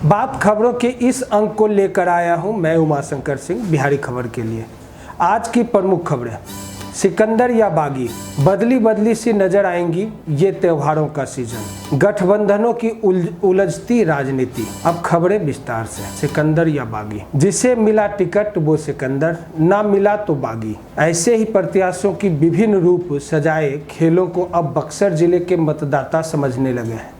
बात खबरों के इस अंक को लेकर आया हूं मैं उमाशंकर सिंह बिहारी खबर के लिए। आज की प्रमुख खबरें, सिकंदर या बागी, बदली बदली सी नजर आएंगी ये त्योहारों का सीजन, गठबंधनों की उलझती राजनीति। अब खबरें विस्तार से। सिकंदर या बागी, जिसे मिला टिकट वो सिकंदर, ना मिला तो बागी। ऐसे ही प्रत्याशियों की विभिन्न रूप सजाए खेलों को अब बक्सर जिले के मतदाता समझने लगे हैं।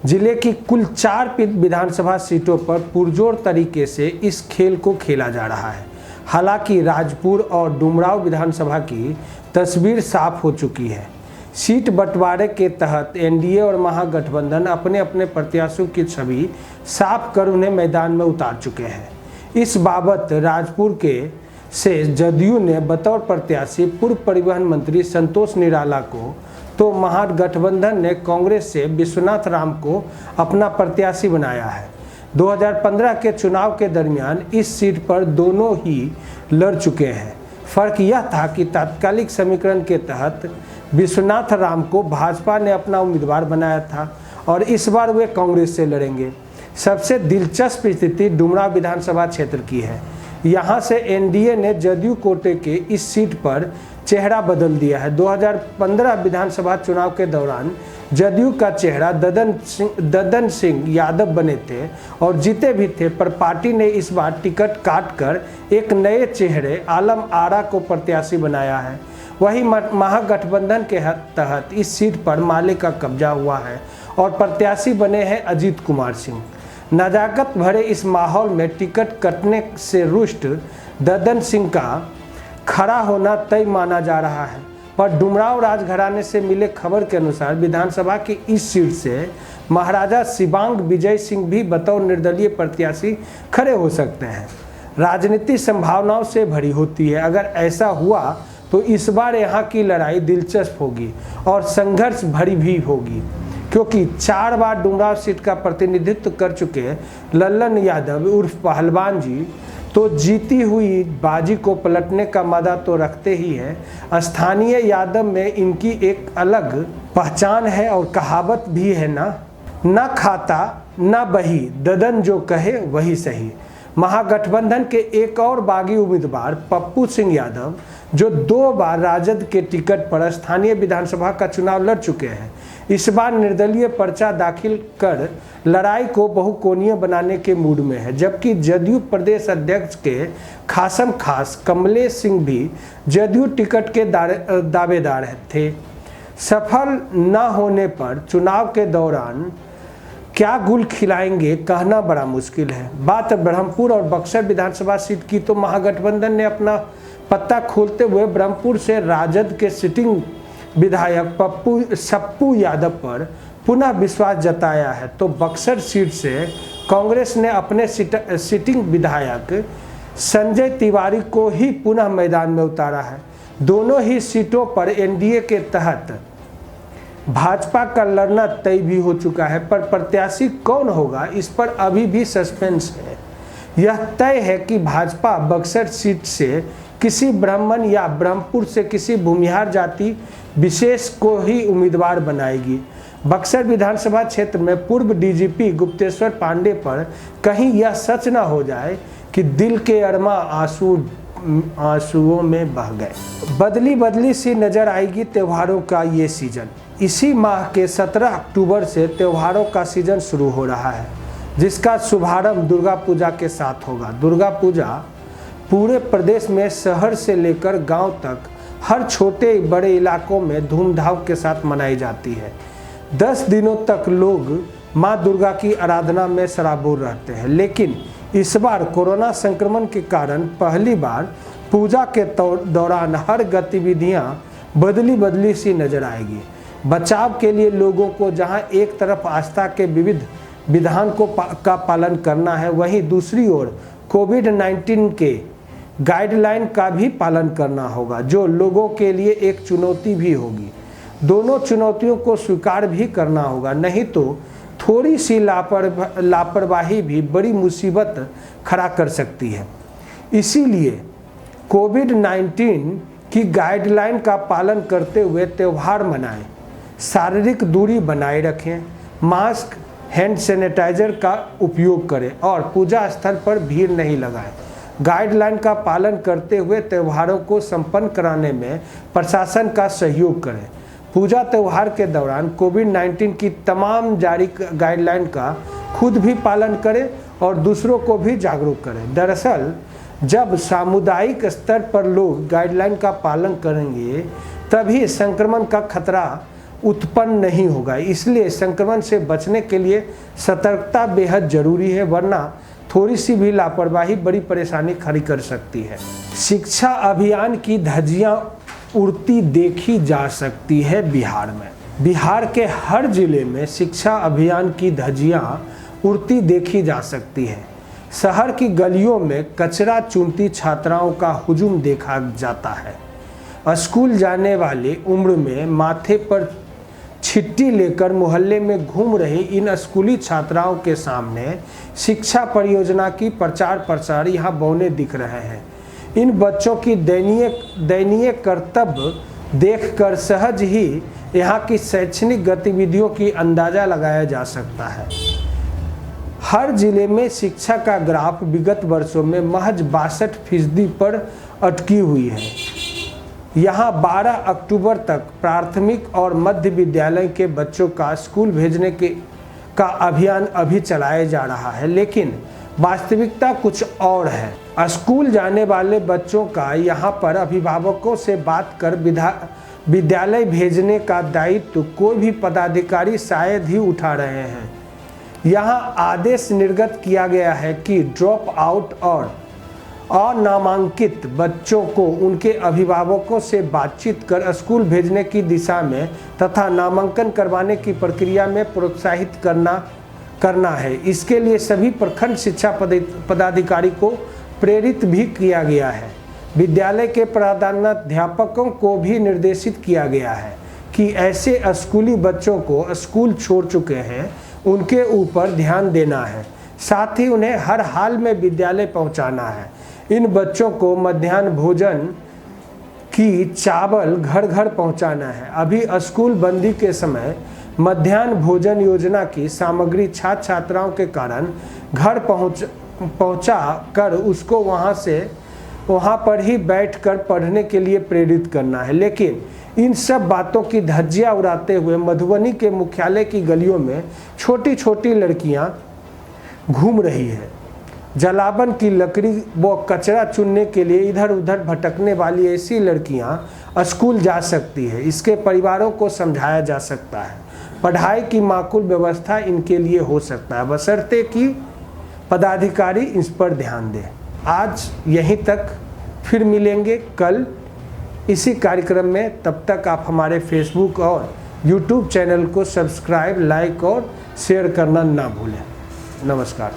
जिले की कुल 4 विधानसभा सीटों पर पुरजोर तरीके से इस खेल को खेला जा रहा है। हालांकि राजपुर और डुमराव विधानसभा की तस्वीर साफ हो चुकी है। सीट बंटवारे के तहत एनडीए और महागठबंधन अपने अपने प्रत्याशियों की छवि साफ कर उन्हें मैदान में उतार चुके हैं। इस बाबत राजपुर के से जदयू ने बतौर प्रत्याशी पूर्व परिवहन मंत्री संतोष निराला को, तो महागठबंधन ने कांग्रेस से विश्वनाथ राम को अपना प्रत्याशी बनाया है। 2015 के चुनाव के दरमियान इस सीट पर दोनों ही लड़ चुके हैं। फर्क यह था कि तात्कालिक समीकरण के तहत विश्वनाथ राम को भाजपा ने अपना उम्मीदवार बनाया था और इस बार वे कांग्रेस से लड़ेंगे। सबसे दिलचस्प स्थिति डुमराव विधानसभा क्षेत्र की है। यहाँ से एनडीए ने जदयू कोटे के इस सीट पर चेहरा बदल दिया है। 2015 विधानसभा चुनाव के दौरान जदयू का चेहरा ददन सिंह यादव बने थे और जीते भी थे, पर पार्टी ने इस बार टिकट काटकर एक नए चेहरे आलम आरा को प्रत्याशी बनाया है। वहीं महागठबंधन के तहत इस सीट पर माले का कब्जा हुआ है और प्रत्याशी बने हैं अजीत कुमार सिंह। नजाकत भरे इस माहौल में टिकट कटने से रुष्ट ददन सिंह का खड़ा होना तय माना जा रहा है, पर डुमराव राजघराने से मिले खबर के अनुसार विधानसभा की इस सीट से महाराजा शिवांग विजय सिंह भी बतौर निर्दलीय प्रत्याशी खड़े हो सकते हैं। राजनीति संभावनाओं से भरी होती है। अगर ऐसा हुआ तो इस बार यहाँ की लड़ाई दिलचस्प होगी और संघर्ष भरी भी होगी, क्योंकि 4 बार डुमराव सीट का प्रतिनिधित्व कर चुके लल्लन यादव उर्फ पहलवान जी तो जीती हुई बाजी को पलटने का मदा तो रखते ही है। स्थानीय यादव में इनकी एक अलग पहचान है और कहावत भी है ना खाता ना बही, ददन जो कहे वही सही। महागठबंधन के एक और बागी उम्मीदवार पप्पू सिंह यादव, जो 2 बार राजद के टिकट पर स्थानीय विधानसभा का चुनाव लड़ चुके हैं, इस बार निर्दलीय पर्चा दाखिल कर लड़ाई को बहुकोणीय बनाने के मूड में है। जबकि जदयू प्रदेश अध्यक्ष के खासम खास कमलेश सिंह भी जदयू टिकट के दावेदार थे। सफल न होने पर चुनाव के दौरान क्या गुल खिलाएंगे कहना बड़ा मुश्किल है। बात ब्रह्मपुर और बक्सर विधानसभा सीट की, तो महागठबंधन ने अपना पत्ता खोलते हुए ब्रह्मपुर से राजद के सिटिंग विधायक सप्पू यादव पर पुनः विश्वास जताया है, तो बक्सर सीट से कांग्रेस ने अपने सिटिंग विधायक संजय तिवारी को ही पुनः मैदान में उतारा है। दोनों ही सीटों पर एनडीए के तहत भाजपा का लड़ना तय भी हो चुका है, पर प्रत्याशी कौन होगा इस पर अभी भी सस्पेंस है। यह तय है कि भाजपा बक्सर सीट से किसी ब्राह्मण या ब्रह्मपुर से किसी भूमिहार जाति विशेष को ही उम्मीदवार बनाएगी। बक्सर विधानसभा क्षेत्र में पूर्व डीजीपी गुप्तेश्वर पांडे पर कहीं यह सच न हो जाए कि दिल के अरमा आंसुओं में बह गए। बदली बदली सी नजर आएगी त्योहारों का ये सीजन। इसी माह के 17 अक्टूबर से त्योहारों का सीजन शुरू हो रहा है, जिसका शुभारंभ दुर्गा पूजा के साथ होगा। दुर्गा पूजा पूरे प्रदेश में शहर से लेकर गांव तक हर छोटे बड़े इलाकों में धूमधाम के साथ मनाई जाती है। 10 दिनों तक लोग मां दुर्गा की आराधना में सराबोर रहते हैं, लेकिन इस बार कोरोना संक्रमण के कारण पहली बार पूजा के दौरान हर गतिविधियां बदली बदली सी नजर आएगी। बचाव के लिए लोगों को जहां एक तरफ आस्था के विविध विधान का पालन करना है, वहीं दूसरी ओर कोविड-19 के गाइडलाइन का भी पालन करना होगा, जो लोगों के लिए एक चुनौती भी होगी। दोनों चुनौतियों को स्वीकार भी करना होगा, नहीं तो थोड़ी सी लापरवाही भी बड़ी मुसीबत खड़ा कर सकती है। इसीलिए कोविड-19 की गाइडलाइन का पालन करते हुए त्यौहार मनाएं, शारीरिक दूरी बनाए रखें, मास्क, हैंड सैनिटाइजर का उपयोग करें और पूजा स्थल पर भीड़ नहीं लगाएं। गाइडलाइन का पालन करते हुए त्योहारों को संपन्न कराने में प्रशासन का सहयोग करें। पूजा त्यौहार के दौरान कोविड-19 की तमाम जारी गाइडलाइन का खुद भी पालन करें और दूसरों को भी जागरूक करें। दरअसल जब सामुदायिक स्तर पर लोग गाइडलाइन का पालन करेंगे तभी संक्रमण का खतरा उत्पन्न नहीं होगा। इसलिए संक्रमण से बचने के लिए सतर्कता बेहद जरूरी है, वरना थोड़ी सी भी लापरवाही बड़ी परेशानी खड़ी कर सकती है। शिक्षा अभियान की धज्जियां उड़ती देखी जा सकती है बिहार में। बिहार के हर जिले में शिक्षा अभियान की धज्जियां उड़ती देखी जा सकती है। शहर की गलियों में कचरा चुनती छात्राओं का हुजूम देखा जाता है। स्कूल जाने वाली उम्र में माथे पर छिट्टी लेकर मोहल्ले में घूम रही इन स्कूली छात्राओं के सामने शिक्षा परियोजना की प्रचार प्रसार यहाँ बौने दिख रहे हैं। इन बच्चों की दयनीय कर्तव्य देखकर सहज ही यहाँ की शैक्षणिक गतिविधियों की अंदाजा लगाया जा सकता है। हर जिले में शिक्षा का ग्राफ विगत वर्षों में महज 62% पर अटकी हुई है। यहाँ 12 अक्टूबर तक प्राथमिक और मध्य विद्यालय के बच्चों का स्कूल भेजने का अभियान अभी चलाया जा रहा है, लेकिन वास्तविकता कुछ और है। स्कूल जाने वाले बच्चों का यहाँ पर अभिभावकों से बात कर विद्यालय भेजने का दायित्व कोई भी पदाधिकारी शायद ही उठा रहे हैं। यहाँ आदेश निर्गत किया गया है कि ड्रॉप आउट और अनामांकित बच्चों को उनके अभिभावकों से बातचीत कर स्कूल भेजने की दिशा में तथा नामांकन करवाने की प्रक्रिया में प्रोत्साहित करना है। इसके लिए सभी प्रखंड शिक्षा पदाधिकारी को प्रेरित भी किया गया है। विद्यालय के प्रधानाध्यापकों को भी निर्देशित किया गया है कि ऐसे स्कूली बच्चों को स्कूल छोड़ चुके हैं उनके ऊपर ध्यान देना है, साथ ही उन्हें हर हाल में विद्यालय पहुंचाना है। इन बच्चों को मध्याह्न भोजन की चावल घर घर पहुंचाना है। अभी स्कूल बंदी के समय मध्याह्न भोजन योजना की सामग्री छात्र छात्राओं के कारण घर पहुंचा कर उसको वहां पर ही बैठकर पढ़ने के लिए प्रेरित करना है। लेकिन इन सब बातों की धज्जियां उड़ाते हुए मधुबनी के मुख्यालय की गलियों में छोटी छोटी लड़कियां घूम रही है। जलावन की लकड़ी व कचरा चुनने के लिए इधर उधर भटकने वाली ऐसी लड़कियां स्कूल जा सकती है। इसके परिवारों को समझाया जा सकता है। पढ़ाई की माकूल व्यवस्था इनके लिए हो सकता है, बशर्ते कि पदाधिकारी इस पर ध्यान दें। आज यहीं तक, फिर मिलेंगे कल इसी कार्यक्रम में। तब तक आप हमारे फेसबुक और यूट्यूब चैनल को सब्सक्राइब, लाइक और शेयर करना ना भूलें। नमस्कार।